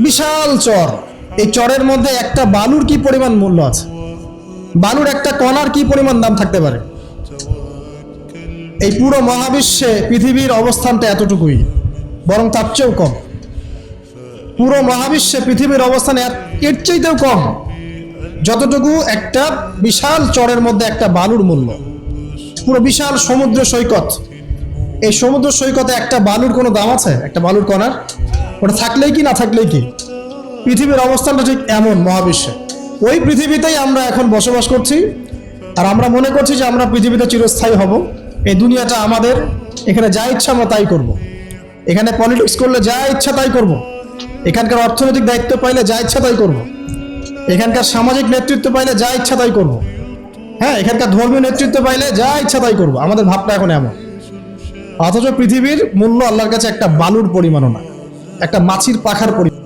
বিশাল চর। এই চরের মধ্যে একটা বালুর কি পরিমাণ মূল্য আছে? বালুর একটা কণার কি পরিমাণ দাম থাকতে পারে? এই পুরো মহাবিশ্বে পৃথিবীর অবস্থানটা এতটুকুই, বরং তার চেয়েও কম। পুরো মহাবিশ্বে পৃথিবীর অবস্থান এর চাইতেও কম, যতটুকু একটা বিশাল চরের মধ্যে একটা বালুর মূল্য। পুরো বিশাল সমুদ্র সৈকত, এই সমুদ্র সৈকতে একটা বালুর কোনো দাম আছে? একটা বালুর কণার? ওটা থাকলেই কি না থাকলেই কি? পৃথিবীর অবস্থানটা ঠিক এমন মহাবিশ্বে। ওই পৃথিবীতেই আমরা এখন বসবাস করছি, আর আমরা মনে করছি যে আমরা পৃথিবীতে চিরস্থায়ী হব। এই দুনিয়াটা আমাদের, এখানে যা ইচ্ছা আমরা তাই করব। এখানে পলিটিক্স করলে যা ইচ্ছা তাই করব। এখানকার অর্থনৈতিক দায়িত্ব পাইলে যা ইচ্ছা তাই করব। এখানকার সামাজিক নেতৃত্ব পাইলে যা ইচ্ছা তাই করব। হ্যাঁ, এখানকার ধর্মীয় নেতৃত্ব পাইলে যা ইচ্ছা তাই করব। আমাদের ভাবটা এখন এমন। অথচ পৃথিবীর মূল্য আল্লাহর কাছে একটা বালুর পরিমাণও না, একটা মাছির পাখার পরিমাণ।